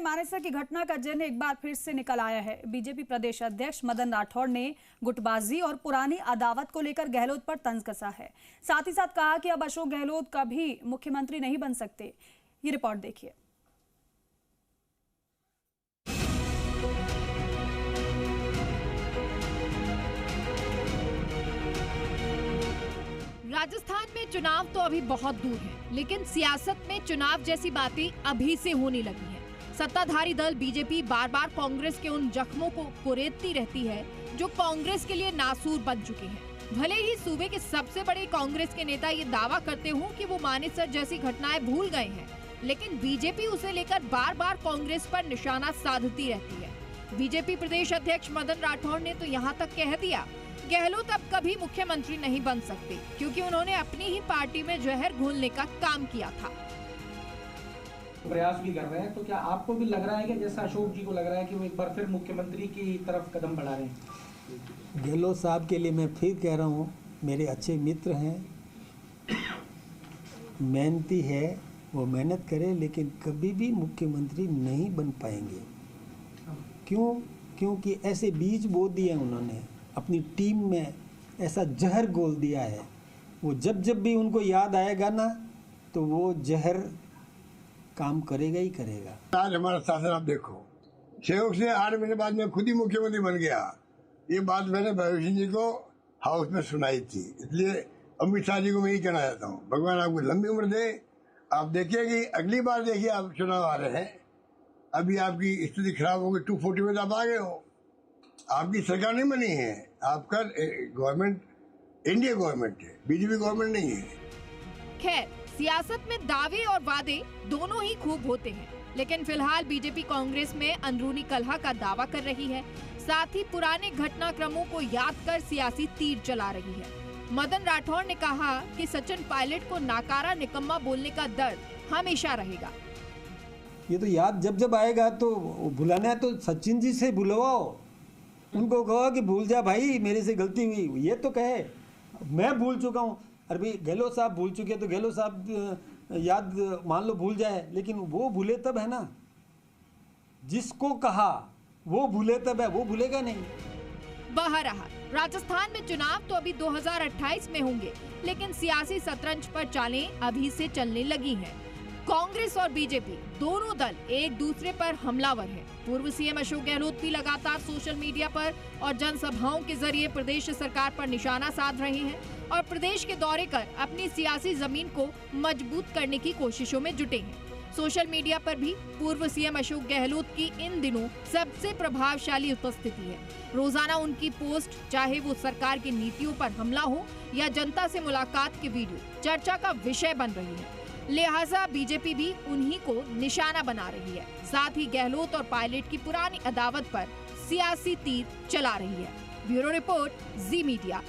मानेसर की घटना का जिन्न एक बार फिर से निकल आया है। बीजेपी प्रदेश अध्यक्ष मदन राठौड़ ने गुटबाजी और पुरानी अदावत को लेकर गहलोत पर तंज कसा है। साथ ही साथ कहा कि अब अशोक गहलोत कभी मुख्यमंत्री नहीं बन सकते। ये रिपोर्ट देखिए। राजस्थान में चुनाव तो अभी बहुत दूर है, लेकिन सियासत में चुनाव जैसी बातें अभी से होने लगी हैं। सत्ताधारी दल बीजेपी बार बार कांग्रेस के उन जख्मों को कुरेदती रहती है जो कांग्रेस के लिए नासूर बन चुके हैं। भले ही सूबे के सबसे बड़े कांग्रेस के नेता ये दावा करते हों कि वो मानेसर जैसी घटनाएं भूल गए हैं, लेकिन बीजेपी उसे लेकर बार बार कांग्रेस पर निशाना साधती रहती है। बीजेपी प्रदेश अध्यक्ष मदन राठौड़ ने तो यहाँ तक कह दिया, गहलोत अब कभी मुख्यमंत्री नहीं बन सकते, क्योंकि उन्होंने अपनी ही पार्टी में जहर घोलने का काम किया था। प्रयास भी कर रहे हैं, तो क्या आपको भी लग रहा है कि जैसा अशोक जी को लग रहा है कि वो एक बार फिर मुख्यमंत्री की तरफ कदम बढ़ा रहे हैं? गहलोत साहब के लिए मैं फिर कह रहा हूँ, मेरे अच्छे मित्र हैं, मेहनती है, वो मेहनत करें, लेकिन कभी भी मुख्यमंत्री नहीं बन पाएंगे। क्यों? क्योंकि ऐसे बीज बो दिए उन्होंने, अपनी टीम में ऐसा जहर घोल दिया है। वो जब जब भी उनको याद आएगा ना, तो वो जहर काम करेगा ही करेगा। आज हमारा शासन आप देखो, 6 से 8 महीने बाद मैं खुद ही मुख्यमंत्री बन गया। ये बात मैंने भगत जी को हाउस में सुनाई थी, इसलिए अमित शाह जी को मैं यही कहना चाहता हूँ, भगवान आपको लंबी उम्र दे। आप देखिए कि अगली बार देखिए, आप चुनाव आ रहे हैं, अभी आपकी स्थिति खराब होगी, 240 में तो आप आ गए हो, आपकी सरकार नहीं बनी है, आपका गवर्नमेंट इंडिया गवर्नमेंट है, बीजेपी गवर्नमेंट नहीं है। खैर, सियासत में दावे और वादे दोनों ही खूब होते हैं, लेकिन फिलहाल बीजेपी कांग्रेस में अंदरूनी कलह का दावा कर रही है, साथ ही पुराने घटनाक्रमों को याद कर सियासी तीर चला रही है। मदन राठौड़ ने कहा कि सचिन पायलट को नाकारा निकम्मा बोलने का दर्द हमेशा रहेगा। ये तो याद जब जब आएगा तो भुलाना है तो सचिन जी से भुलवाओ, उनको कहो कि भूल जा भाई, मेरे से गलती हुई, ये तो कहे मैं भूल चुका हूँ। अरे भाई, गहलोत साहब भूल चुके तो गहलोत साहब याद मान लो भूल जाए, लेकिन वो भूले तब है ना, जिसको कहा वो भूले तब है, वो भूलेगा नहीं। बहरहाल राजस्थान में चुनाव तो अभी 2028 में होंगे, लेकिन सियासी शतरंज पर चालें अभी से चलने लगी हैं। कांग्रेस और बीजेपी दोनों दल एक दूसरे पर हमलावर हैं। पूर्व सीएम अशोक गहलोत भी लगातार सोशल मीडिया पर और जनसभाओं के जरिए प्रदेश सरकार पर निशाना साध रहे हैं और प्रदेश के दौरे कर अपनी सियासी जमीन को मजबूत करने की कोशिशों में जुटे हैं। सोशल मीडिया पर भी पूर्व सीएम अशोक गहलोत की इन दिनों सबसे प्रभावशाली उपस्थिति है। रोजाना उनकी पोस्ट, चाहे वो सरकार की नीतियों पर हमला हो या जनता से मुलाकात के वीडियो, चर्चा का विषय बन रही है। लिहाजा बीजेपी भी उन्हीं को निशाना बना रही है। साथ ही गहलोत और पायलट की पुरानी अदावत पर सियासी तीर चला रही है। ब्यूरो रिपोर्ट, जी मीडिया।